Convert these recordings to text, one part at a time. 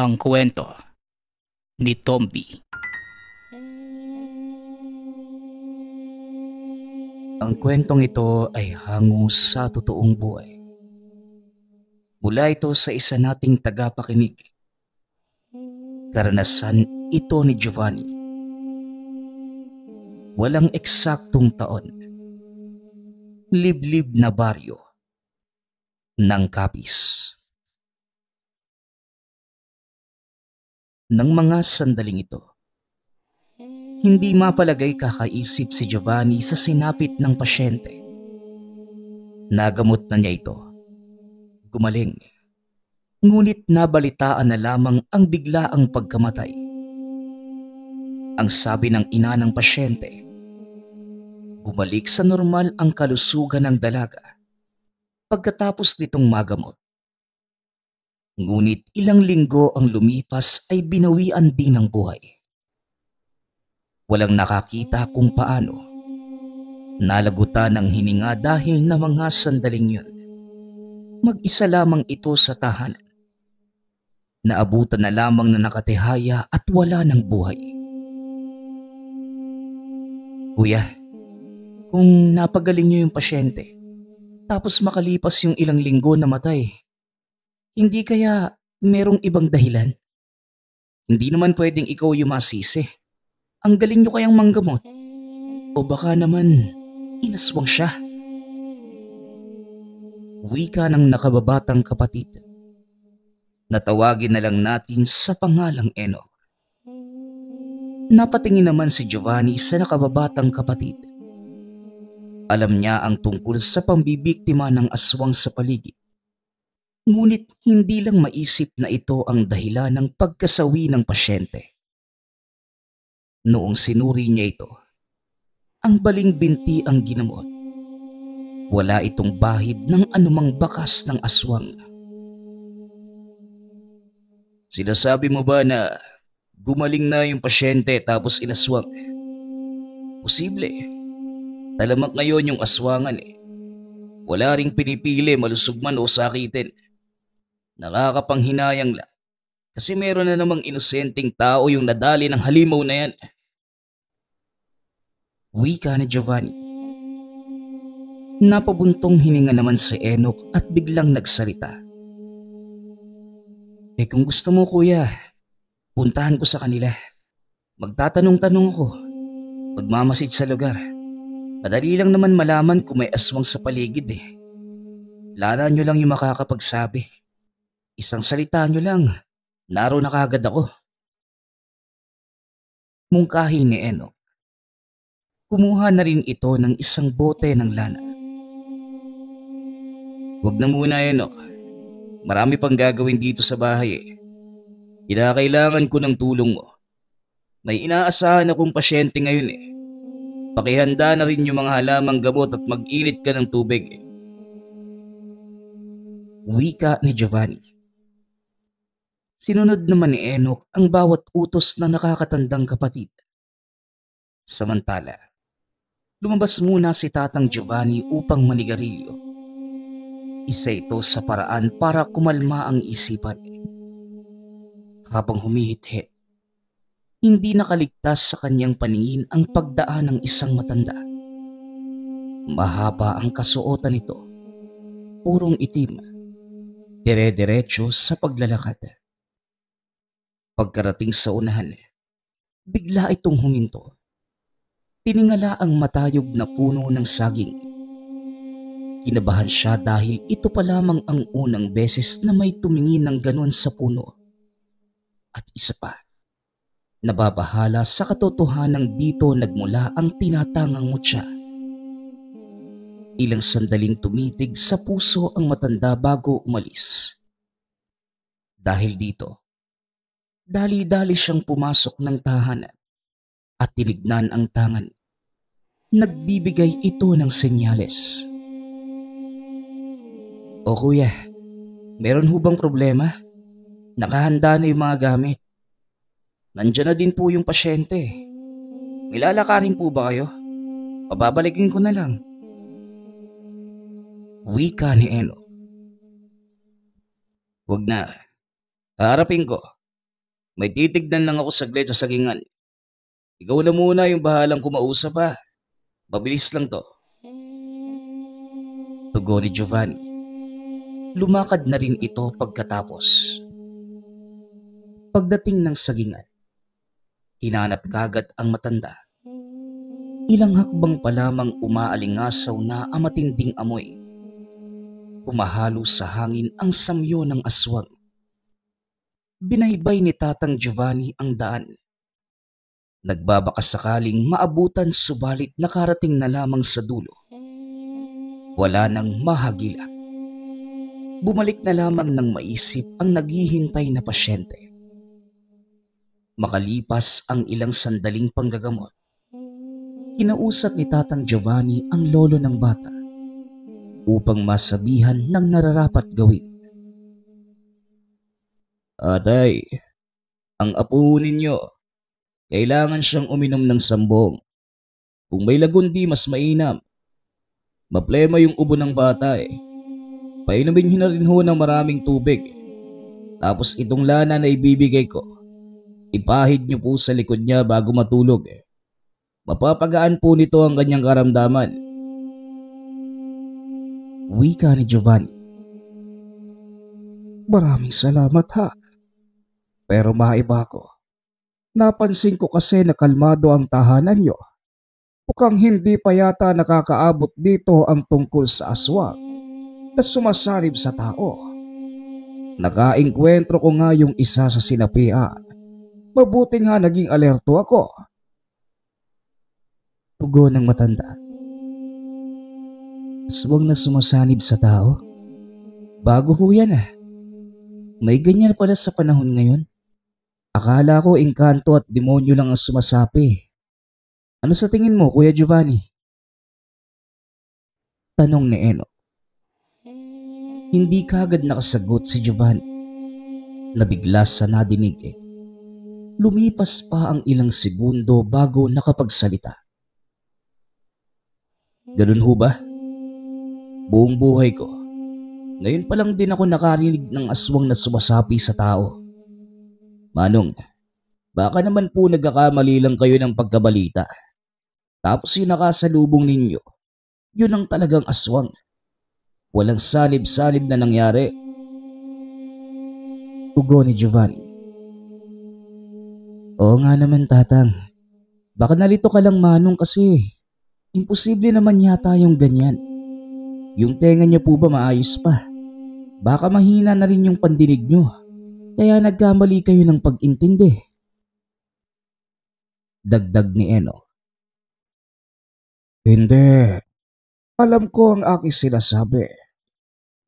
Ang kwento ni Tomby. Ang kwentong ito ay hango sa totoong buhay. Mula ito sa isa nating tagapakinig. Karanasan ito ni Giovanni. Walang eksaktong taon. Liblib na baryo ng Capiz. Nang mga sandaling ito, hindi mapalagay kakaisip si Giovanni sa sinapit ng pasyente. Nagamot na niya ito. Gumaling. Ngunit nabalitaan na lamang ang biglaang pagkamatay. Ang sabi ng ina ng pasyente, bumalik sa normal ang kalusugan ng dalaga pagkatapos nitong magamot. Ngunit ilang linggo ang lumipas ay binawian din ng buhay. Walang nakakita kung paano. Nalagutan ang hininga dahil na mga sandaling yun. Mag-isa lamang ito sa tahanan. Naabutan na lamang na nakatihaya at wala ng buhay. Kuya, kung napagaling niyo yung pasyente, tapos makalipas yung ilang linggo na matay, hindi kaya merong ibang dahilan? Hindi naman pwedeng ikaw yung masisi. Ang galing niyo kayang manggamot. O baka naman inaswang siya. Wika ng nakababatang kapatid. Natawagin na lang natin sa pangalang Eno. Napatingin naman si Giovanni sa nakababatang kapatid. Alam niya ang tungkol sa pambibiktima ng aswang sa paligid. Ngunit hindi lang maisip na ito ang dahilan ng pagkasawi ng pasyente. Noong sinuri niya ito, ang baling binti ang ginamot. Wala itong bahid ng anumang bakas ng aswang. Sinasabi mo ba na gumaling na yung pasyente tapos inaswang? Posible. Talamak ngayon yung aswangan eh. Wala ring pinipili malusog man o sakitin. Nakakapanghinayang lang. Kasi meron na namang inosenteng tao yung nadali ng halimaw na yan. Wika ni Giovanni. Napabuntong hininga naman si Enoch at biglang nagsalita. Kung gusto mo kuya, puntahan ko sa kanila. Magtatanong-tanong ako. Magmamasid sa lugar. Madali lang naman malaman kung may aswang sa paligid eh. Lara nyo lang yung makakapagsabi. Isang salita nyo lang, naroon na kagad ako. Mungkahi ni Enoch. Kumuha na rin ito ng isang bote ng lana. Huwag na muna Enoch. Marami pang gagawin dito sa bahay eh. Kinakailangan ko ng tulong mo. May inaasahan akong pasyente ngayon eh. Pakihanda na rin yung mga halamang gamot at mag-init ka ng tubig eh. Wika ni Giovanni. Sinunod naman ni Enoch ang bawat utos ng nakakatandang kapatid. Samantala, lumabas muna si Tatang Giovanni upang manigarilyo. Isa ito sa paraan para kumalma ang isipan. Habang humihithi, hindi nakaligtas sa kanyang paningin ang pagdaan ng isang matanda. Mahaba ang kasuotan nito, purong itim, dire-diretso sa paglalakad. Pagkarating sa unahan, bigla itong huminto. Tiningala ang matayog na puno ng saging. Kinabahan siya dahil ito pa lamang ang unang beses na may tumingin ng ganon sa puno. At isa pa, nababahala sa katotohanan dito nagmula ang tinatangang mutya. Ilang sandaling tumitig sa puso ang matanda bago umalis. Dahil dito, dali-dali siyang pumasok ng tahanan at tinignan ang tangan. Nagbibigay ito ng senyales. O kuya, meron hubang problema? Nakahanda na yung mga gamit. Nandiyan na din po yung pasyente. May lalakarin po ba kayo? Pababalikin ko na lang. Wika ni Eno. Huwag na. Haharapin ko. May titignan lang ako saglit sa sagingan. Ikaw na muna yung bahalang kumausap ha. Mabilis lang to. Tugon ni Giovanni. Lumakad na rin ito pagkatapos. Pagdating ng sagingan, hinanap kagad ang matanda. Ilang hakbang pa lamang umaalingasaw na ang matinding amoy. Humahalo sa hangin ang samyo ng aswang. Binaybay ni Tatang Giovanni ang daan. Nagbabaka sakaling maabutan subalit nakarating na lamang sa dulo. Wala nang mahagila. Bumalik na lamang ng maisip ang naghihintay na pasyente. Makalipas ang ilang sandaling panggagamot, kinausap ni Tatang Giovanni ang lolo ng bata upang masabihan ng nararapat gawin. Atay, ang apo ninyo, kailangan siyang uminom ng sambong. Kung may lagundi mas mainam. Maplema yung ubo ng bata eh. Painumin niyo na rin ho ng maraming tubig. Tapos itong lana na ibibigay ko, ipahid niyo po sa likod niya bago matulog. Mapapagaan po nito ang kanyang karamdaman. Wika ni Giovanni. Maraming salamat ha. Pero maiba ko. Napansin ko kasi na kalmado ang tahanan niyo. Mukhang hindi pa yata nakakaabot dito ang tungkol sa aswang na sumasalib sa tao. Nakaengkwentro ko nga yung isa sa sinapian. Mabuti nga naging alerto ako. Tugon ng matanda. Aswang na sumasanib sa tao? Bago ho yan ah. May ganyan pala sa panahon ngayon. Akala ko engkanto at demonyo lang ang sumasapi. Ano sa tingin mo, Kuya Giovanni? Tanong ni Eno. Hindi kagad nakasagot si Giovanni. Nabigla sa nadinig eh. Lumipas pa ang ilang segundo bago nakapagsalita. Ganun ho ba? Buong buhay ko, ngayon pa lang din ako nakarinig ng aswang na sumasapi sa tao. Manong, baka naman po nagkakamali lang kayo ng pagkabalita. Tapos yung nakasalubong ninyo, yun ang talagang aswang. Walang sanib-sanib na nangyari. Tugon ni Giovanni. Oo nga naman tatang. Baka nalito ka lang manong kasi imposible naman yata yung ganyan. Yung tenga niyo po ba maayos pa? Baka mahina na rin yung pandinig niyo. Kaya nagkamali kayo ng pag-intindi. Dagdag ni Eno. Hindi. Alam ko ang aking sinasabi.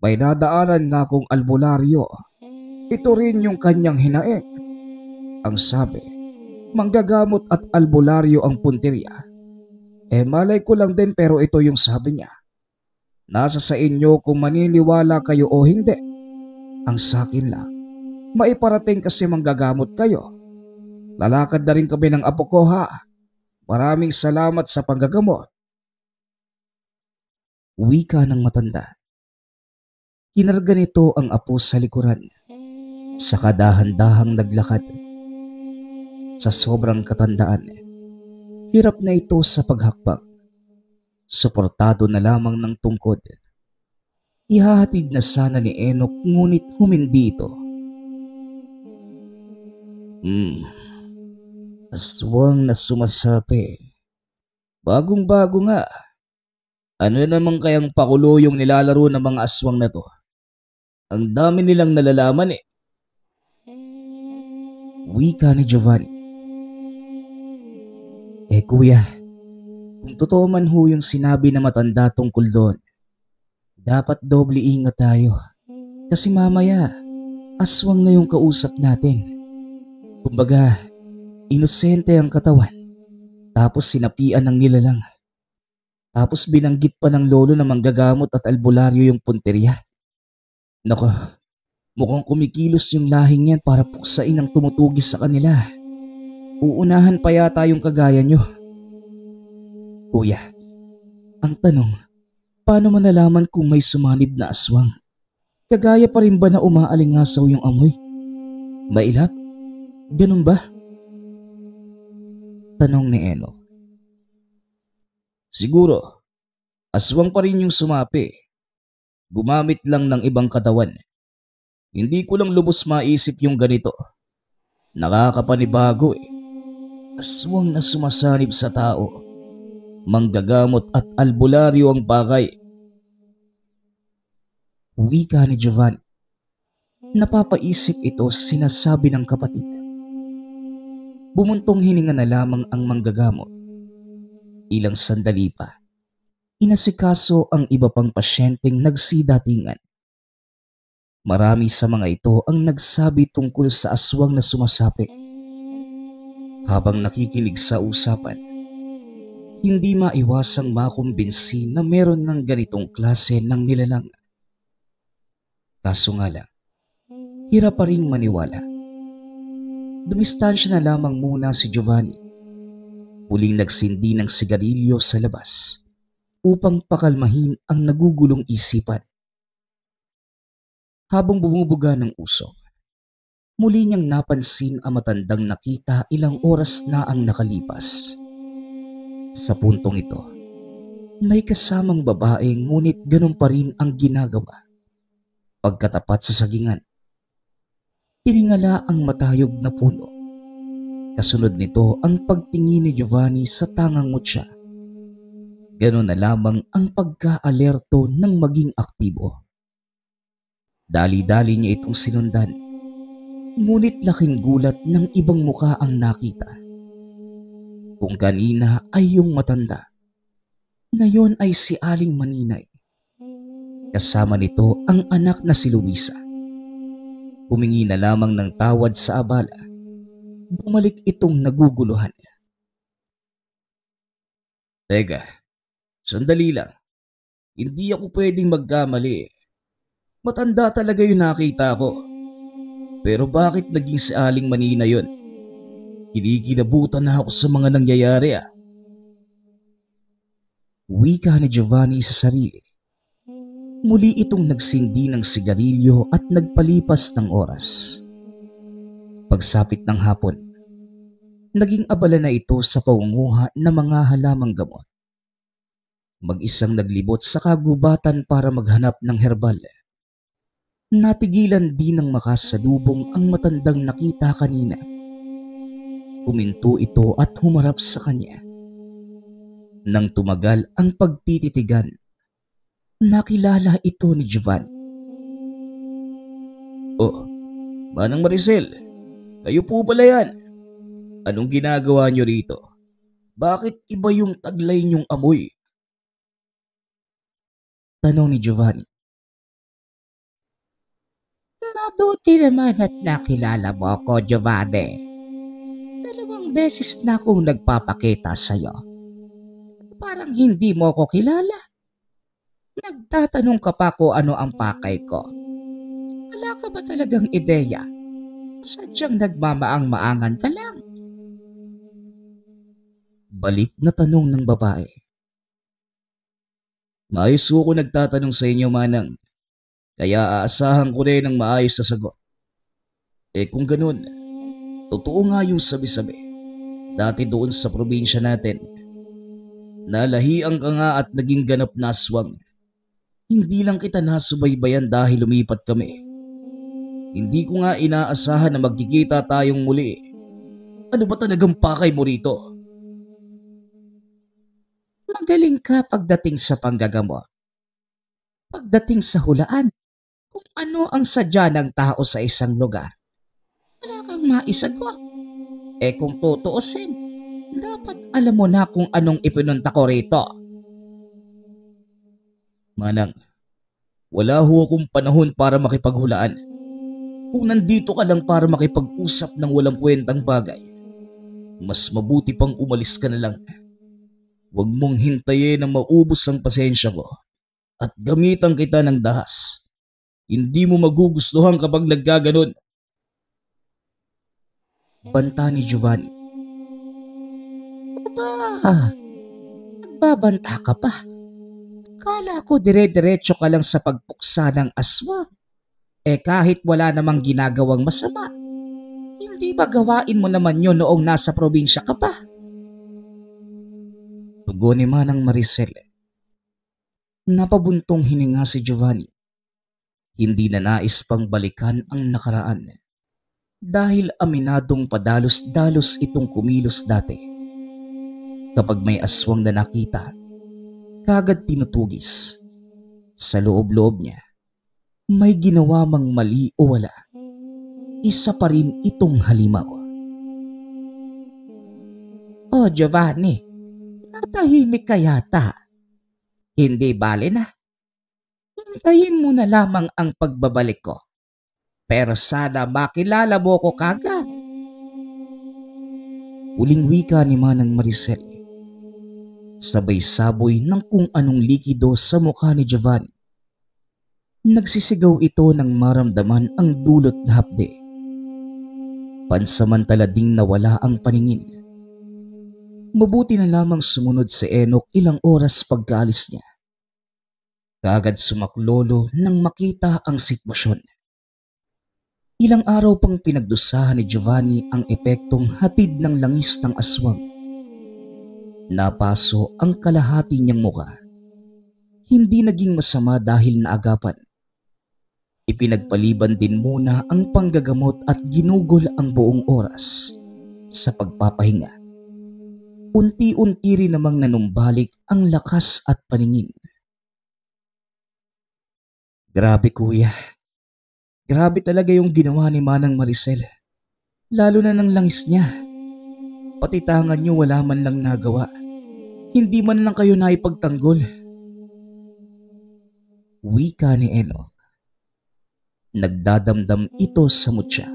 May nadaanan nga akong albularyo. Ito rin yung kanyang hinaing. Ang sabi, manggagamot at albularyo ang punteriya. Malay ko lang din pero ito yung sabi niya. Nasa sa inyo kung maniniwala kayo o hindi. Ang sakin lang, maiparating kasi manggagamot kayo. Lalakad na rin kami ng apo ko ha. Maraming salamat sa panggagamot. Wika ng matanda. Kinarga nito ang apo sa likuran. Saka dahan-dahang naglakad. Sa sobrang katandaan, hirap na ito sa paghakbang. Suportado na lamang ng tungkod. Ihahatid na sana ni Enoch ngunit humindi ito. Aswang na sumasapi. Bagong-bago nga. Ano naman kayang pakulo yung nilalaro ng mga aswang na to? Ang dami nilang nalalaman eh. Wika ni Giovanni. Kuya, kung totoo man ho yung sinabi na matanda tungkol doon, dapat doble ingat tayo. Kasi mamaya, aswang na yung kausap natin. Kumbaga, inosente ang katawan. Tapos sinapian ng nilalang. Tapos binanggit pa ng lolo na manggagamot at albularyo yung punteriya. Nako, mukhang kumikilos yung lahing yan para puksain ang tumutugis sa kanila. Uunahan pa yata yung kagaya nyo. Kuya, ang tanong, paano mo nalaman kung may sumanib na aswang? Kagaya pa rin ba na umaalingasaw yung amoy? Mailap? Ganun ba? Tanong ni Eno. Siguro, aswang pa rin yung sumapi. Gumamit lang ng ibang katawan. Hindi ko lang lubos maisip yung ganito. Nakakapanibago eh. Aswang na sumasanib sa tao. Manggagamot at albularyo ang bagay. Wika ni Giovanni. Napapaisip ito sa sinasabi ng kapatid. Bumuntong hininga na lamang ang manggagamot. Ilang sandali pa, inasikaso ang iba pang pasyenteng nagsidatingan. Marami sa mga ito ang nagsabi tungkol sa aswang na sumasapi. Habang nakikinig sa usapan, hindi maiwasang makumbinsi na meron ng ganitong klase ng nilalang. Kaso nga lang, hirap pa ring maniwala. Dumistansya na lamang muna si Giovanni. Muling nagsindi ng sigarilyo sa labas upang pakalmahin ang nagugulong isipan. Habang bumubuga ng usok, muli niyang napansin ang matandang nakita ilang oras na ang nakalipas. Sa puntong ito, may kasamang babae ngunit ganun pa rin ang ginagawa. Pagkatapat sa sagingan, tiningala ang matayog na puno. Kasunod nito ang pagtingin ni Giovanni sa tangang mutya. Ganun na lamang ang pagka-alerto ng maging aktibo. Dali-dali niya itong sinundan. Ngunit laking gulat ng ibang muka ang nakita. Kung kanina ay yung matanda, ngayon ay si Aling Maninay. Kasama nito ang anak na si Luisa. Humingi na lamang ng tawad sa abala. Bumalik itong naguguluhan. Teka, sandali lang. Hindi ako pwedeng magkamali. Matanda talaga yung nakita ko. Pero bakit naging si Aling Manina yun? Kinikilabutan na ako sa mga nangyayari ah. Wika ni Giovanni sa sarili. Muli itong nagsindi ng sigarilyo at nagpalipas ng oras. Pagsapit ng hapon, naging abala na ito sa pangunguha ng mga halamang gamot. Mag-isang naglibot sa kagubatan para maghanap ng herbal. Natigilan din ng makasalubong ang matandang nakita kanina. Huminto ito at humarap sa kanya. Nang tumagal ang pagtititigan, nakilala ito ni Giovanni. Oh, Manang Maricel, kayo po pala yan. Anong ginagawa niyo rito? Bakit iba yung taglay niyong amoy? Tanong ni Giovanni. Mabuti naman at nakilala mo ako, Giovanni. 2 beses na akong nagpapakita sa'yo. Parang hindi mo ako kilala. Nagtatanong ka pa kung ano ang pakay ko. Wala ka ba talagang ideya? Sadyang nagmamaang-maangan ka lang. Balik na tanong ng babae. Maayos ko nagtatanong sa inyo, Manang. Kaya aasahan ko rin ng maayos na sagot. Kung ganun, totoo nga yung sabi-sabi. Dati doon sa probinsya natin, nalahian ka nga at naging ganap na aswang. Hindi lang kita nasubaybayan dahil lumipat kami. Hindi ko nga inaasahan na magkikita tayong muli. Ano ba talagang pakay mo rito? Magaling ka pagdating sa panggagamot. Pagdating sa hulaan, kung ano ang sadya ng tao sa isang lugar, wala kang maisagot. Kung tutuusin, dapat alam mo na kung anong ipinunta ko rito. Manang, wala ho akong panahon para makipaghulaan. Kung nandito ka lang para makipag-usap ng walang kwentang bagay, mas mabuti pang umalis ka na lang. Huwag mong hintayin na maubos ang pasensya ko at gamitan kita ng dahas. Hindi mo magugustuhan kapag nagkaganon. Banta ni Giovanni. Aba, nagbabanta ka pa. Kala ko dire-diretso ka lang sa pagpuksa ng aswang. Kahit wala namang ginagawang masama, hindi Di ba gawain mo naman yun noong nasa probinsya ka pa? Tugon ni Manang Maricel. Napabuntong hininga si Giovanni. Hindi na nais pang balikan ang nakaraan dahil aminadong padalos-dalos itong kumilos dati. Kapag may aswang na nakita, kagad tinutugis. Sa loob-loob niya, may ginawa mang mali o wala, isa pa rin itong halimaw. Oh Giovanni, natahimik ka yata. Hindi bale na. Hintayin mo na lamang ang pagbabalik ko. Pero sana makilala mo ko kagad. Huling wika ni Manang Maricel. Sabay saboy ng kung anong likido sa mukha ni Giovanni. Nagsisigaw ito nang maramdaman ang dulot na hapde. Pansamantala ding nawala ang paningin. Mabuti na lamang sumunod si Enoch ilang oras pagkaalis niya. Kaagad sumaklolo nang makita ang sitwasyon. Ilang araw pang pinagdusahan ni Giovanni ang epektong hatid ng langis ng aswang. Napaso ang kalahati niyang muka. Hindi naging masama dahil naagapan. Ipinagpaliban din muna ang panggagamot at ginugol ang buong oras sa pagpapahinga. Unti-unti rin namang nanumbalik ang lakas at paningin. Grabe kuya. Grabe talaga yung ginawa ni Manang Maricel. Lalo na ng langis niya. Pati tangan niyo wala man lang nagawa. Hindi man lang kayo naipagtanggol. Wika ni Enoch. Nagdadamdam ito sa mutya.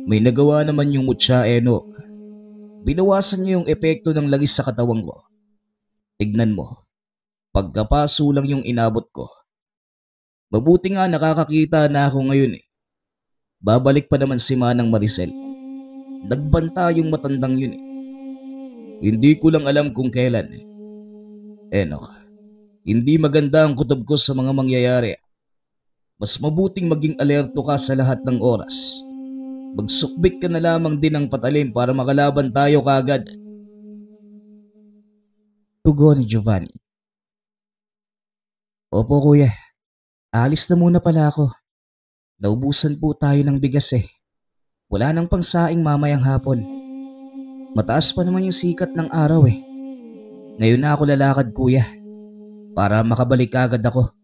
May nagawa naman yung mutya, Enoch. Binawasan niya yung epekto ng langis sa katawan ko. Tignan mo, pagkapaso lang yung inabot ko. Mabuti nga nakakakita na ako ngayon eh. Babalik pa naman si Manang Maricel. Nagbanta yung matandang yun eh. Hindi ko lang alam kung kailan eh. Enoch, hindi maganda ang kutob ko sa mga mangyayari. Mas mabuting maging alerto ka sa lahat ng oras. Magsukbit ka na lamang din ng patalim para makalaban tayo kaagad. Tugon ni Giovanni. Opo kuya, alis na muna pala ako. Naubusan po tayo ng bigas eh. Wala nang pangsaing mamayang hapon. Mataas pa naman yung sikat ng araw eh. Ngayon na ako lalakad kuya, para makabalik agad ako.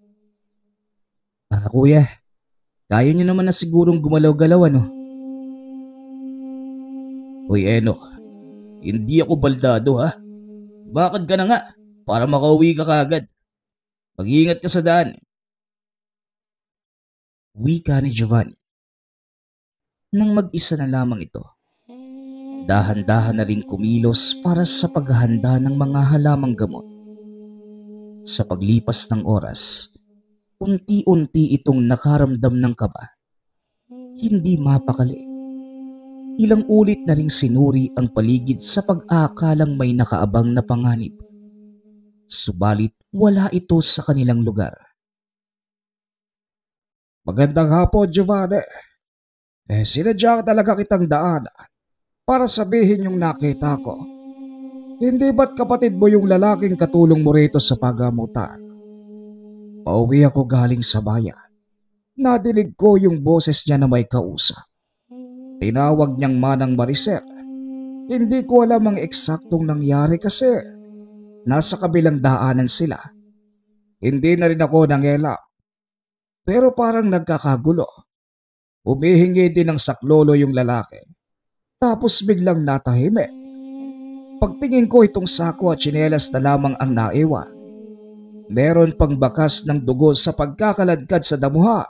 Kuya, kaya niyo naman na sigurong gumalaw-galaw ano? Hoy Enoch, hindi ako baldado ha. Bakit ka na nga para makauwi ka kagad? Mag-iingat ka sa daan. Wika ni Giovanni. Nang mag-isa na lamang ito, dahan-dahan na rin kumilos para sa paghahanda ng mga halamang gamot. Sa paglipas ng oras, unti-unti itong nakaramdam ng kaba. Hindi mapakali. Ilang ulit na ring sinuri ang paligid sa pag-aakalang may nakaabang na panganib. Subalit wala ito sa kanilang lugar. Magandang hapon, Giovanni. Sinadya talaga kitang daanan para sabihin yung nakita ko. Hindi ba't kapatid mo yung lalaking katulong mo rito sa pagamutan? Pauwi ako galing sa bayan. Nadinig ko yung boses niya na may kausap. Tinawag niyang Manang Maricel. Hindi ko alam ang eksaktong nangyari kasi nasa kabilang daanan sila. Hindi na rin ako nangelam. Pero parang nagkakagulo. Humihingi din ng saklolo yung lalaki. Tapos biglang natahimik. Pagtingin ko itong sako at tsinelas na lamang ang naiwan. Meron pang bakas ng dugo sa pagkakaladkad sa damuha.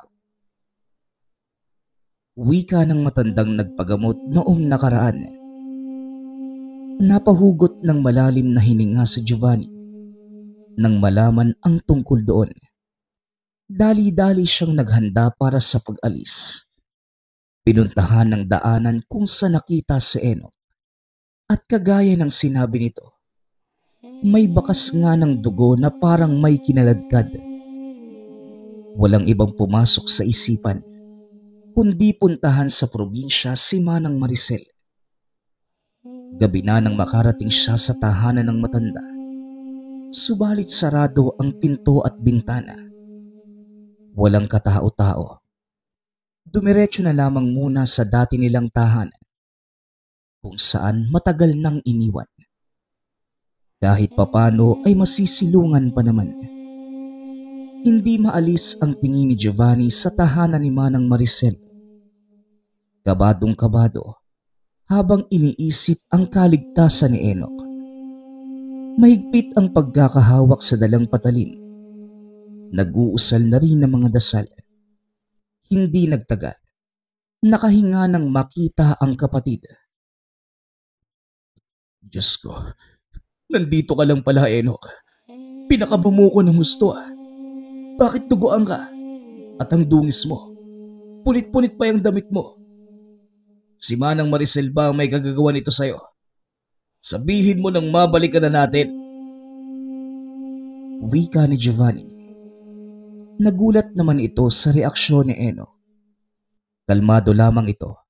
Wika ng matandang nagpagamot noong nakaraan. Napahugot ng malalim na hininga si Giovanni nang malaman ang tungkol doon. Dali-dali siyang naghanda para sa pag-alis. Pinuntahan ng daanan kung saan nakita si Enoch. At kagaya ng sinabi nito, may bakas nga ng dugo na parang may kinaladkad. Walang ibang pumasok sa isipan kundi puntahan sa probinsya si Manang Maricel. Gabi na nang makarating siya sa tahanan ng matanda. Subalit sarado ang pinto at bintana. Walang katao-tao. Dumiretso na lamang muna sa dati nilang tahanan kung saan matagal nang iniwan. Kahit papano ay masisilungan pa naman. Hindi maalis ang tingin ni Giovanni sa tahanan ni Manang Maricel. Kabadong kabado habang iniisip ang kaligtasan ni Enoch. Mahigpit ang pagkakahawak sa dalang patalin. Nag-uusal na rin ng mga dasal. Hindi nagtagal. Nakahinga nang makita ang kapatid. Diyos ko, nandito ka lang pala, Enoch. Pinakabumo ko ng husto ah. Bakit duguan ka? At ang dungis mo, punit-punit pa yung damit mo. Si Manang Maricel ba ang may kagagawa nito sa'yo? Sabihin mo nang mabalik ka na natin. Wika ni Giovanni. Nagulat naman ito sa reaksyon ni Enoch. Kalmado lamang ito.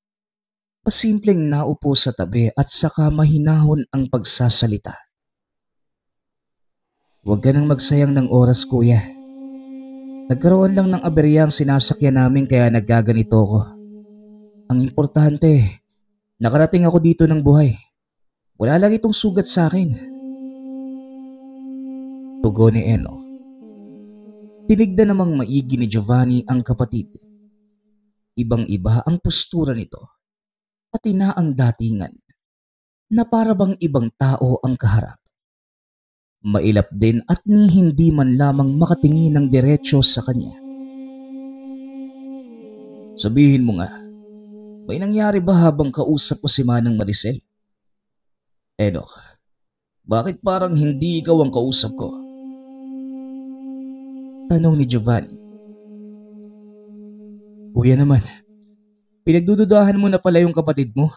Pasimpleng naupo sa tabi at saka mahinahon ang pagsasalita. Huwag ka nang magsayang ng oras, kuya. Nagkaroon lang ng aberya ang sinasakyan namin kaya naggaganito ko. Ang importante, nakarating ako dito ng buhay. Wala lang itong sugat sa akin. Tugon ni Enoch. Tinignan namang maigi ni Giovanni ang kapatid. Ibang-iba ang postura nito, pati na ang datingan, na para bang ibang tao ang kaharap. Mailap din at ni hindi man lamang makatingin ng diretsyo sa kanya. Sabihin mo nga, may nangyari ba habang kausap ko si Manang Maricel? Enoch, bakit parang hindi ikaw ang kausap ko? Tanong ni Giovanni. Kuya naman, pinagdududahan mo na pala yung kapatid mo.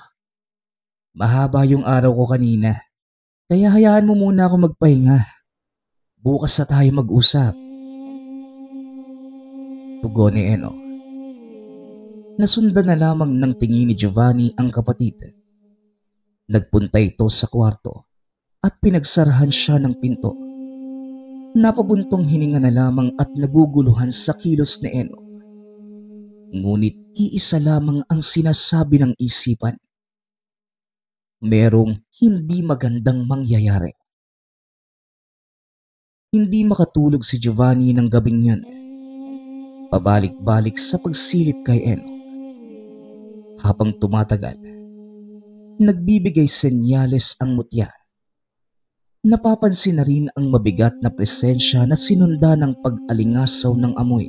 Mahaba yung araw ko kanina, kaya hayaan mo muna ako magpahinga. Bukas na tayo mag-usap. Tugon ni Enoch. Nasundan na lamang ng tingin ni Giovanni ang kapatid. Nagpunta ito sa kwarto at pinagsarahan siya ng pinto. Napabuntong hininga na lamang at naguguluhan sa kilos ni Enoch. Ngunit iisa lamang ang sinasabi ng isipan. Merong hindi magandang mangyayari. Hindi makatulog si Giovanni ng gabing yun. Pabalik-balik sa pagsilip kay Enoch. Habang tumatagal, nagbibigay senyales ang mutya. Napapansin na rin ang mabigat na presensya na sinunda ng pag-alingasaw ng amoy.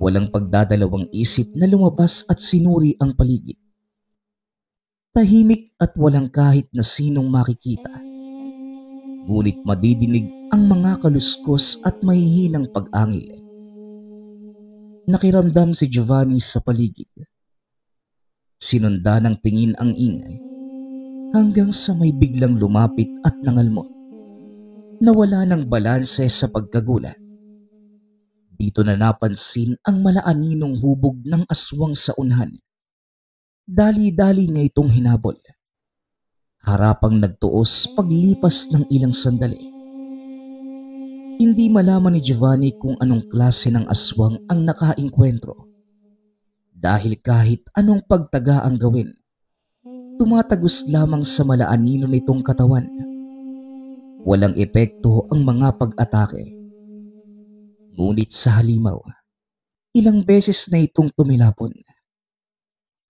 Walang pagdadalawang isip na lumabas at sinuri ang paligid. Tahimik at walang kahit na sinong makikita. Ngunit madidinig ang mga kaluskos at mahihinang pag-angil. Nakiramdam si Giovanni sa paligid. Sinunda ng tingin ang ingay hanggang sa may biglang lumapit at nangalmot. Nawala ng balanse sa pagkagulat. Dito na napansin ang malaaninong hubog ng aswang sa unahan. Dali-dali niya itong hinabol. Harapang nagtuos paglipas ng ilang sandali. Hindi malaman ni Giovanni kung anong klase ng aswang ang nakaengkwentro. Dahil kahit anong pagtaga ang gawin, tumatagos lamang sa malaanino nitong katawan. Walang epekto ang mga pag-atake. Ngunit sa halimaw, ilang beses na itong tumilapon.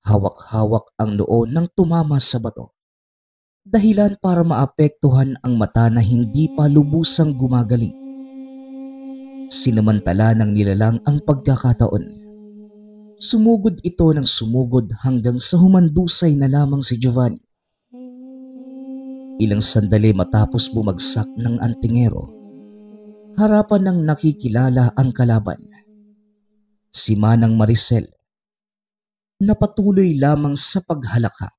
Hawak-hawak ang noo nang tumama sa bato. Dahilan para maapektuhan ang mata na hindi pa lubusang gumagaling. Sinamantala ng nilalang ang pagkakataon. Sumugod ito ng sumugod hanggang sa humandusay na lamang si Giovanni. Ilang sandali matapos bumagsak ng antingero, harapan ng nakikilala ang kalaban. Si Manang Maricel, na patuloy lamang sa paghalakha.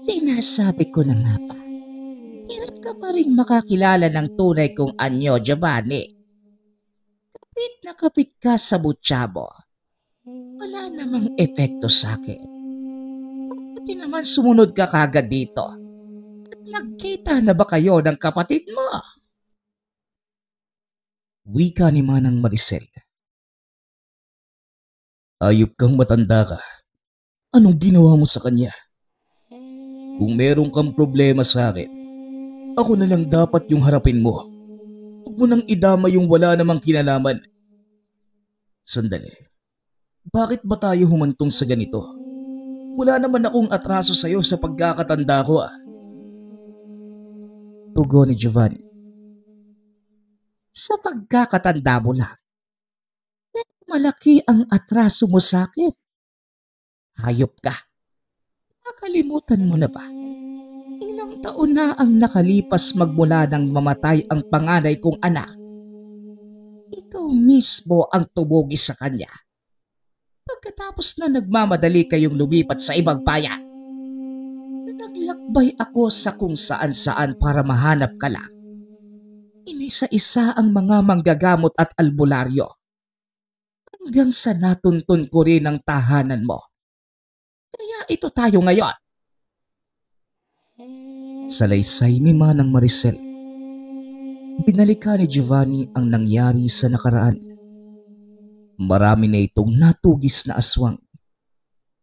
Sinasabi ko na nga ba, hirap ka ka pa rin makakilala ng tunay kong anyo, Giovanni. Kapit na kapit ka sa butya mo. Wala namang epekto sa akin. Pati naman sumunod ka kagad dito. At nagkita na ba kayo ng kapatid mo? Wika ni Manang Maricel. Ayop kang matanda ka. Anong ginawa mo sa kanya? Kung meron kang problema sa akin, ako na lang dapat yung harapin mo. Huwag mo nang idama yung wala namang kinalaman. Sandali. Bakit ba tayo humantong sa ganito? Wala naman akong atraso sa'yo sa pagkakatanda ko ah. Tugon ni Giovanni. Sa pagkakatanda mo lang, malaki ang atraso mo sa akin. Hayop ka. Nakalimutan mo na ba? Ilang taon na ang nakalipas magmula nang mamatay ang panganay kong anak. Ikaw mismo ang tumugi sa kanya. Pagkatapos na nagmamadali kayong lumipat sa ibang bayan, naglakbay ako sa kung saan-saan para mahanap ka lang. Inisa-isa ang mga manggagamot at albularyo. Hanggang sa natuntun ko rin ang tahanan mo. Kaya ito tayo ngayon. Salaysay ni Manang Maricel. Binalikan ni Giovanni ang nangyari sa nakaraan. Marami na itong natugis na aswang.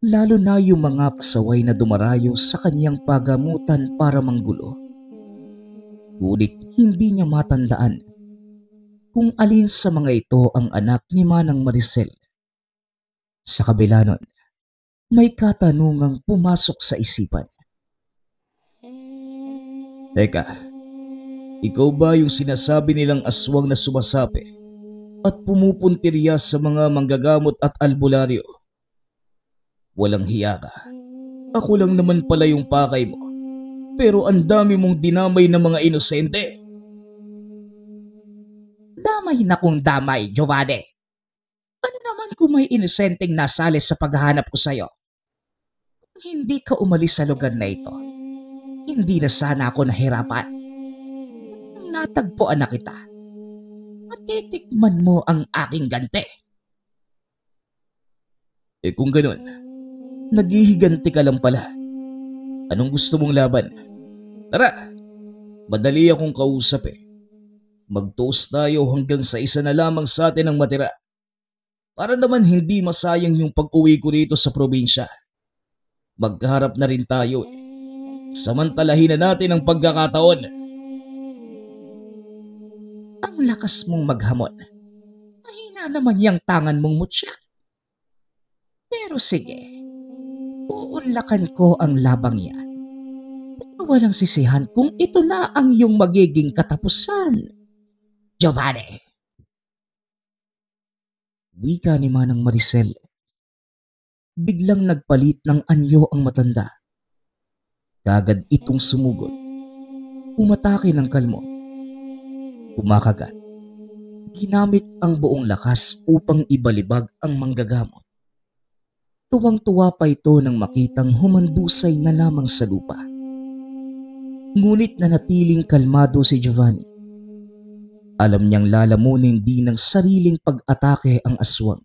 Lalo na yung mga pasaway na dumarayo sa kanyang pagamutan para manggulo. Ngunit hindi niya matandaan kung alin sa mga ito ang anak ni Manang Maricel. Sa kabila nun, may katanungang pumasok sa isipan. Teka, ikaw ba yung sinasabi nilang aswang na sumasapi at pumupuntirya sa mga manggagamot at albularyo? Walang hiya ka. Ako lang naman pala yung pakay mo. Pero ang dami mong dinamay ng mga inosente. Damay na kung damay, Giovanni. Ano naman kung may inosenteng nasali sa paghahanap ko sa'yo? Kung hindi ka umalis sa lugar na ito, hindi na sana ako nahirapan. Nung natagpuan na kita, matitikman mo ang aking ganti. Kung ganun, naghihiganti ka lang pala. Anong gusto mong laban? Tara, madali akong kausap eh. Magtoast tayo hanggang sa isa na lamang sa atin ang matira. Para naman hindi masayang yung pag-uwi ko rito sa probinsya. Magkaharap na rin tayo eh. Samantalahin na natin ang pagkakataon. Ang lakas mong maghamon. Mahina naman yung tangan mong mutya. Pero sige, uunlakan ko ang labang yan. Pero walang sisihan kung ito na ang iyong magiging katapusan. Giovanni. Wika ni Manang Maricel. Biglang nagpalit ng anyo ang matanda. Kagad itong sumugod. Umatake ng kalmo. Kumakagat. Ginamit ang buong lakas upang ibalibag ang manggagamot. Tuwang-tuwa pa ito nang makitang humandusay na lamang sa lupa. Ngunit nanatiling kalmado si Giovanni. Alam niyang lalamunin din ng sariling pag-atake ang aswang.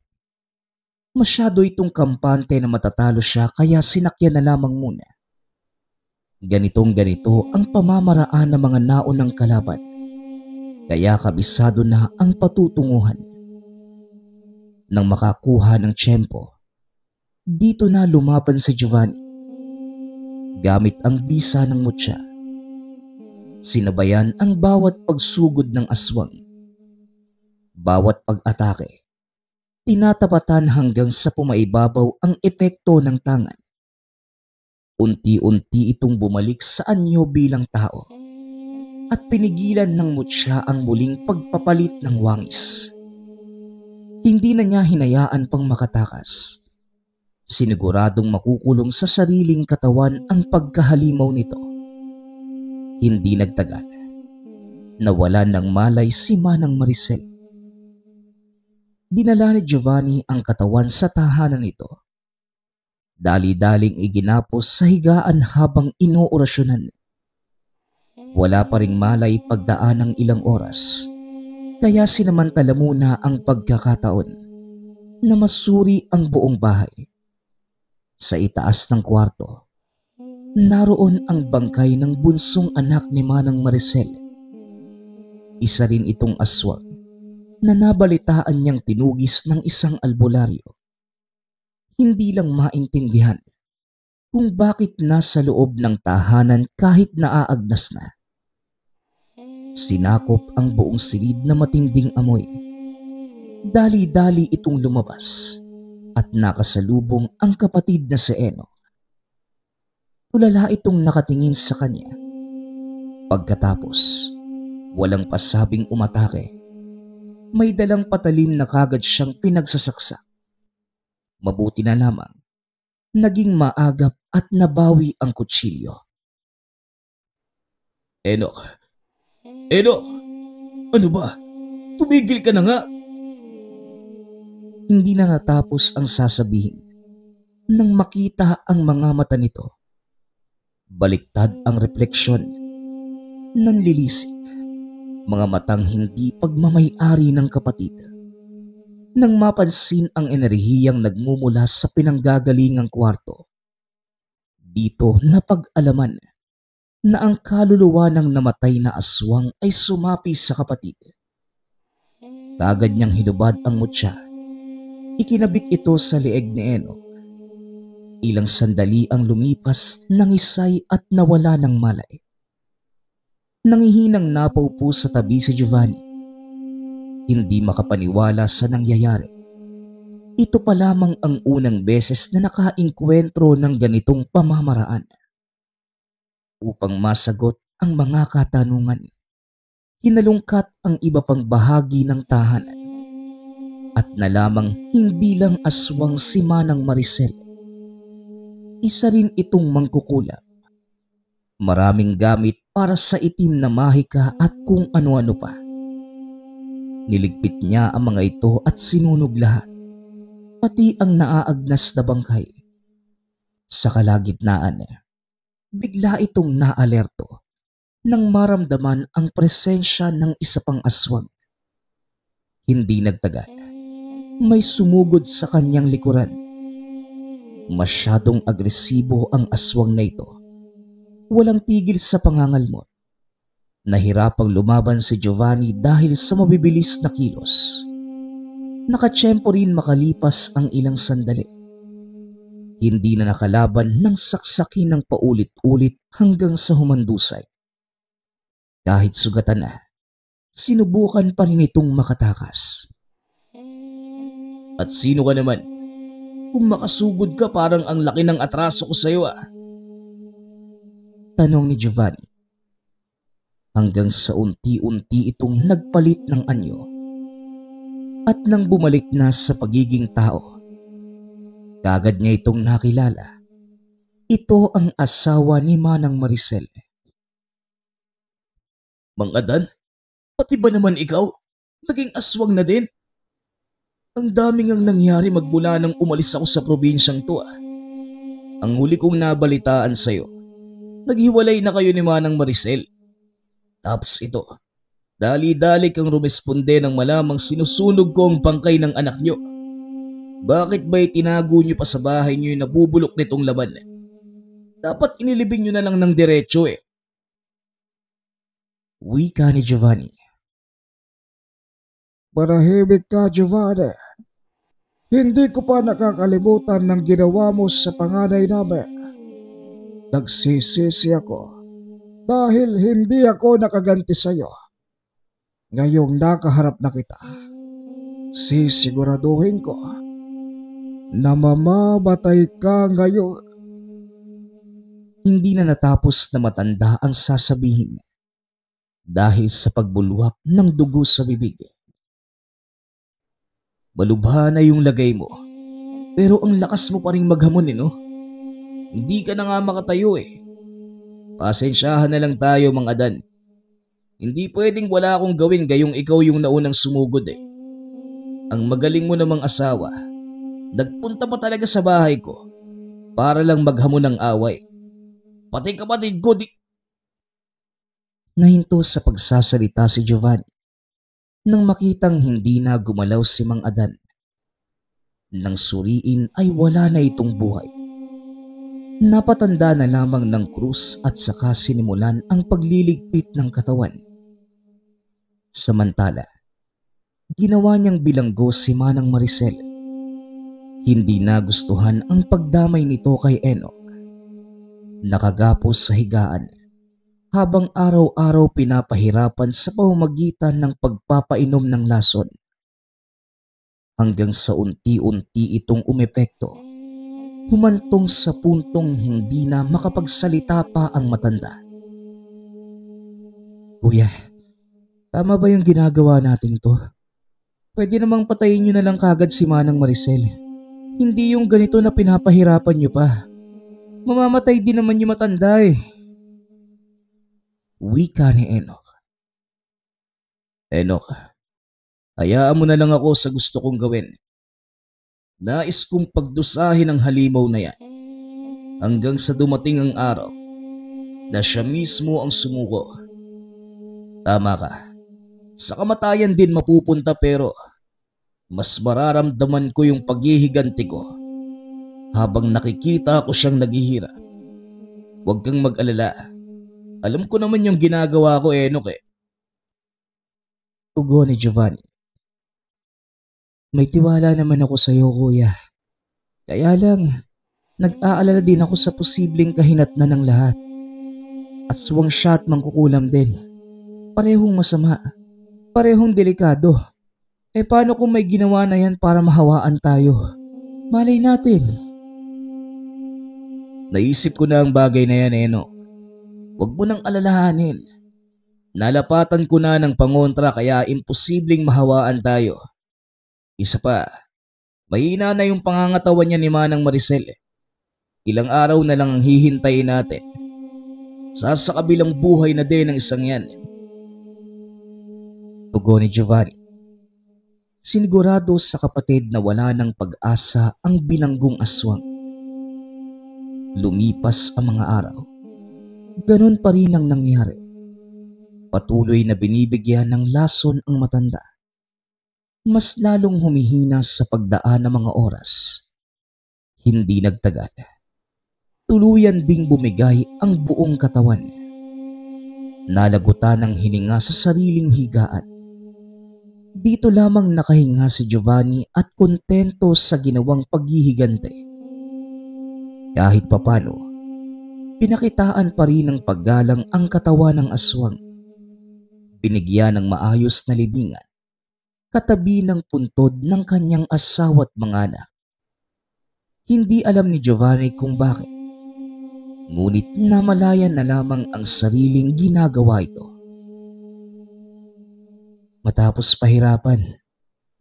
Masyado itong kampante na matatalo siya kaya sinakyan na lamang muna. Ganitong-ganito ang pamamaraan ng mga naunang kalaban. Kaya kabisado na ang patutunguhan. Nang makakuha ng tiyempo, dito na lumaban si Giovanni. Gamit ang bisa ng mutya. Sinabayan ang bawat pagsugod ng aswang. Bawat pag-atake, tinatapatan hanggang sa pumaibabaw ang epekto ng tangan. Unti-unti itong bumalik sa anyo bilang tao at pinigilan ng mutya ang muling pagpapalit ng wangis. Hindi na niya hinayaan pang makatakas. Siniguradong makukulong sa sariling katawan ang pagkahalimaw nito. Hindi nagtagal. Nawalan ng malay si Manang Maricel. Dinala ni Giovanni ang katawan sa tahanan nito. Dali-daling iginapos sa higaan habang inoorasyonan. Wala pa ring malay pagdaan ng ilang oras, kaya sinamantala muna ang pagkakataon na masuri ang buong bahay. Sa itaas ng kwarto, naroon ang bangkay ng bunsong anak ni Manang Maricel. Isa rin itong aswang na nabalitaan niyang tinugis ng isang albularyo. Hindi lang maintindihan kung bakit nasa loob ng tahanan kahit naaagnas na. Sinakop ang buong silid na matinding amoy. Dali-dali itong lumabas at nakasalubong ang kapatid na si Eno. Tulala itong nakatingin sa kanya. Pagkatapos, walang pasabing umatake. May dalang patalim na kagad siyang pinagsasaksak. Mabuti na lamang, naging maagap at nabawi ang kutsilyo. Eno, Eno, ano ba? Tumigil ka na nga. Hindi na natapos ang sasabihin nang makita ang mga mata nito. Baliktad ang refleksyon. Nanlilisik, mga matang hindi pagmamay-ari ng kapatid. Nang mapansin ang enerhiyang nagmumula sa pinanggagalingang kwarto, dito napag-alaman na ang kaluluwa ng namatay na aswang ay sumapi sa kapatid. Kagad niyang hinubad ang mutya. Ikinabit ito sa leeg ni Eno. Ilang sandali ang lumipas, nangisay at nawala ng malay. Nangihinang napaupo sa tabi si Giovanni. Hindi makapaniwala sa nangyayari. Ito pa lamang ang unang beses na nakainkwentro ng ganitong pamamaraan. Upang masagot ang mga katanungan, hinalungkat ang iba pang bahagi ng tahanan. At nalamang hindi lang aswang si Manang Maricel. Isa rin itong mangkukulam. Maraming gamit para sa itim na mahika at kung ano-ano pa. Niligpit niya ang mga ito at sinunog lahat, pati ang naaagnas na bangkay. Sa kalagitnaan, bigla itong naalerto nang maramdaman ang presensya ng isa pang aswang. Hindi nagtagal, may sumugod sa kanyang likuran. Masyadong agresibo ang aswang na ito. Walang tigil sa pangangalmot. Nahirapang lumaban si Giovanni dahil sa mabibilis na kilos. Nakatsyempo rin makalipas ang ilang sandali. Hindi na nakalaban ng saksakin ng paulit-ulit hanggang sa humandusay. Kahit sugatan na, sinubukan pa rin itong makatakas. At sino ka naman? Kung makasugod ka parang ang laki ng atraso ko sa iyo Tanong ni Giovanni. Hanggang sa unti-unti itong nagpalit ng anyo. At nang bumalik na sa pagiging tao, kagad niya itong nakilala. Ito ang asawa ni Manang Maricel. Mang Adan, pati ba naman ikaw? Naging aswang na din? Ang daming ang nangyari magmula nang umalis ako sa probinsyang to Ang huli kong nabalitaan sa'yo, naghiwalay na kayo ni Manang Maricel. Tapos ito, dali-dali kang rumesponde ng malamang sinusunog ko ang bangkay ng anak nyo. Bakit ba'y tinago nyo pa sa bahay nyo yung nabubulok nitong laban? Dapat inilibing nyo na lang ng diretso Wika ni Giovanni. Marahimik ka, Giovanni. Hindi ko pa nakakalimutan ng ginawa mo sa panganay namin. Nagsisisi ako dahil hindi ako nakaganti sa iyo. Ngayong nakaharap na kita, sisiguraduhin ko na mamamatay ka ngayon. Hindi na natapos na matanda ang sasabihin dahil sa pagbulwak ng dugo sa bibig. Malubha na yung lagay mo, pero ang lakas mo pa rin maghamon no? Hindi ka na nga makatayo Pasensyahan na lang tayo Mang Adan. Hindi pwedeng wala akong gawin gayong ikaw yung naunang sumugod Ang magaling mo namang asawa, nagpunta pa talaga sa bahay ko para lang maghamon ng away. Pati kapatid ko Nahinto sa pagsasalita si Giovanni nang makitang hindi na gumalaw si Mang Adan. Nang suriin ay wala na itong buhay. Napatanda na lamang ng krus at saka sinimulan ang pagliligpit ng katawan. Samantala, ginawa niyang bilanggo si Manang Maricel. Hindi nagustuhan ang pagdamay nito kay Enoch. Nakagapos sa higaan habang araw-araw pinapahirapan sa pamamagitan ng pagpapainom ng lason. Hanggang sa unti-unti itong umepekto, humantong sa puntong hindi na makapagsalita pa ang matanda. Kuya, tama ba yung ginagawa nating to? Pwede namang patayin nyo na lang kagad si Manang Maricel. Hindi yung ganito na pinapahirapan nyo pa. Mamamatay din naman yung matanda eh. Wika ni Enoch. Enoch, hayaan mo na lang ako sa gusto kong gawin. Nais kong pagdusahin ang halimaw na yan hanggang sa dumating ang araw na siya mismo ang sumuko. Tama ka. Sa kamatayan din mapupunta pero mas mararamdaman ko yung paghihiganti ko habang nakikita ko siyang naghihirap. Huwag kang mag-alala. Alam ko naman yung ginagawa ko, Enoch eh. Tugon ni Giovanni. May tiwala naman ako sa iyo, kuya. Kaya lang, nag-aalala din ako sa posibleng kahinatnan ng lahat. At suwang siya at mangkukulam din. Parehong masama. Parehong delikado. Paano kung may ginawa na yan para mahawaan tayo? Malay natin. Naisip ko na ang bagay na yan, Enoch. Huwag mo nang alalahanin. Nalapatan ko na ng pangontra kaya imposibleng mahawaan tayo. Isa pa, mahina na yung pangangatawan niya ni Manang Maricel. Ilang araw na lang ang hihintayin natin. Sasakabilang buhay na din ang isang yan. Tugon ni Giovanni. Sinigurado sa kapatid na wala ng pag-asa ang binanggong aswang. Lumipas ang mga araw. Ganon pa rin ang nangyari. Patuloy na binibigyan ng lason ang matanda. Mas lalong humihina sa pagdaan ng mga oras. Hindi nagtagal. Tuluyan ding bumigay ang buong katawan. Nalagutan ng hininga sa sariling higaan. Dito lamang nakahinga si Giovanni at kontento sa ginawang paghihigante. Kahit papano, pinakitaan pa rin ng paggalang ang katawan ng aswang. Binigyan ng maayos na libingan, katabi ng puntod ng kanyang asawa at mga anak. Hindi alam ni Giovanni kung bakit, ngunit namalayan na lamang ang sariling ginagawa ito. Matapos pahirapan,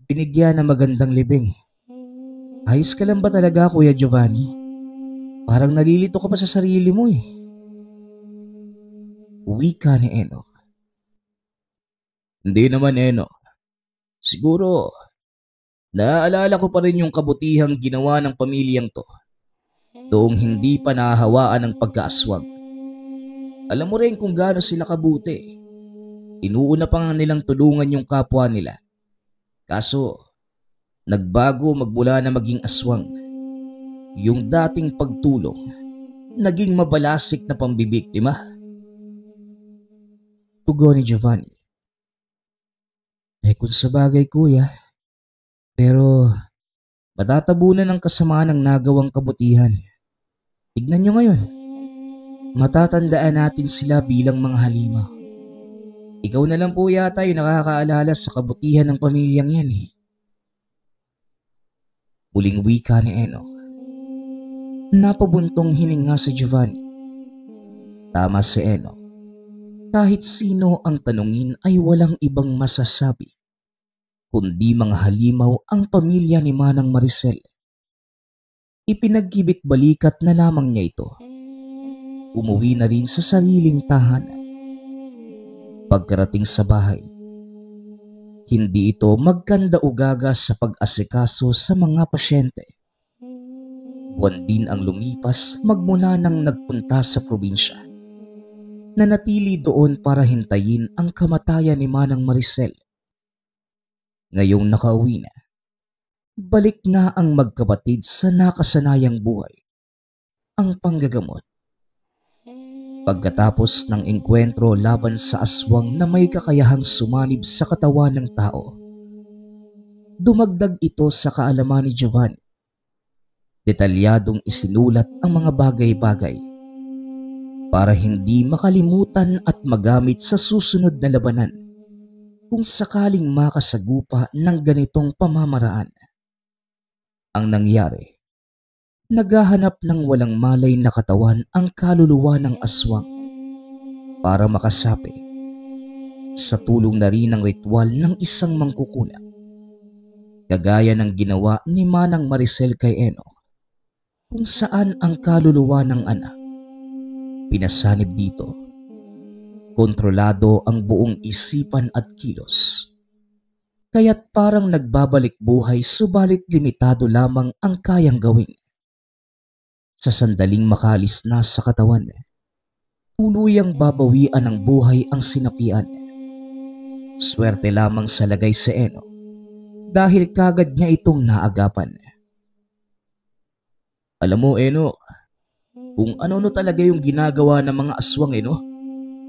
binigyan ng magandang libing. Ayos ka lang ba talaga, Kuya Giovanni? Parang nalilito ka pa sa sarili mo eh. Wika ni Enoch. Hindi naman, Enoch. Siguro, naaalala ko pa rin yung kabutihang ginawa ng pamilyang to doong hindi pa nahahawaan ng pagkaaswang. Alam mo rin kung gaano sila kabuti. Inuuna pa nga nilang tulungan yung kapwa nila. Kaso, nagbago magmula na maging aswang. Yung dating pagtulong, naging mabalasik na pambibiktima. Tugon ni Giovanni. Kung sa bagay, kuya. Pero, matatabunan ng kasamaan ng nagawang kabutihan. Tignan nyo ngayon. Matatandaan natin sila bilang mga halimaw. Ikaw na lang po yata yung nakakaalala sa kabutihan ng pamilyang yan eh. Muling wika ni Enoch. Napabuntong hininga si Giovanni. Tama si Enoch. Kahit sino ang tanungin ay walang ibang masasabi, kundi mga halimaw ang pamilya ni Manang Maricel. Ipinagkibit balikat na lamang niya ito. Umuwi na rin sa sariling tahanan. Pagkarating sa bahay, hindi ito magkanda-ugaga sa pag-asikaso sa mga pasyente. Buwan din ang lumipas magmula nang nagpunta sa probinsya. nanatili doon para hintayin ang kamatayan ni Manang Maricel. Ngayong nakauwi na, balik na ang magkapatid sa nakasanayang buhay, ang panggagamot. Pagkatapos ng engkwentro laban sa aswang na may kakayahang sumanib sa katawan ng tao, dumagdag ito sa kaalaman ni Giovanni. Detalyadong isinulat ang mga bagay-bagay para hindi makalimutan at magamit sa susunod na labanan kung sakaling makasagupa ng ganitong pamamaraan. Ang nangyari, naghahanap ng walang malay na katawan ang kaluluwa ng aswang para makasapi sa tulong na rin ng ritual ng isang mangkukulam, kagaya ng ginawa ni Manang Maricel kay Enoch, kung saan ang kaluluwa ng anak pinasanib dito. Kontrolado ang buong isipan at kilos, kaya't parang nagbabalik buhay subalit limitado lamang ang kayang gawin. Sa sandaling makalis na sa katawan, tuluyang babawian ng buhay ang sinapian. Swerte lamang sa lagay si Enoch dahil kagad niya itong naagapan. Alam mo, Enoch, kung ano talaga yung ginagawa ng mga aswang,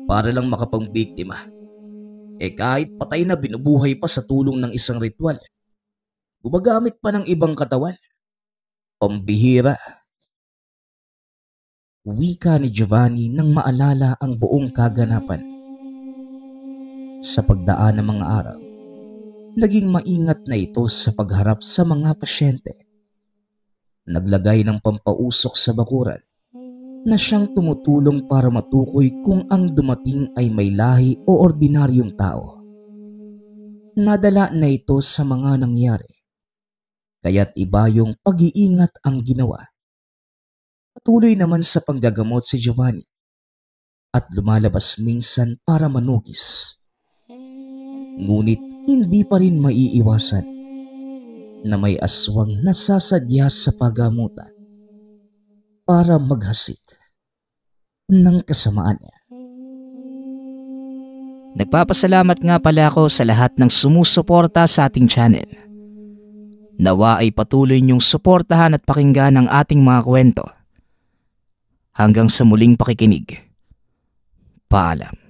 para lang makapangbiktima. Kahit patay na, binubuhay pa sa tulong ng isang ritual. Gumagamit pa ng ibang katawan. Pambihira. Wika ni Giovanni nang maalala ang buong kaganapan. Sa pagdaan ng mga araw, naging maingat na ito sa pagharap sa mga pasyente. Naglagay ng pampausok sa bakuran na siyang tumutulong para matukoy kung ang dumating ay may lahi o ordinaryong tao. Nadala na ito sa mga nangyari, kaya't iba yung pag-iingat ang ginawa. Patuloy naman sa panggagamot si Giovanni at lumalabas minsan para manugis. Ngunit hindi pa rin maiiwasan na may aswang nasasadya sa paggamutan para maghasik ng kasamaan niya. Nagpapasalamat nga pala ako sa lahat ng sumusuporta sa ating channel. Nawa ay patuloy niyong suportahan at pakinggan ang ating mga kwento. Hanggang sa muling pakikinig. Paalam.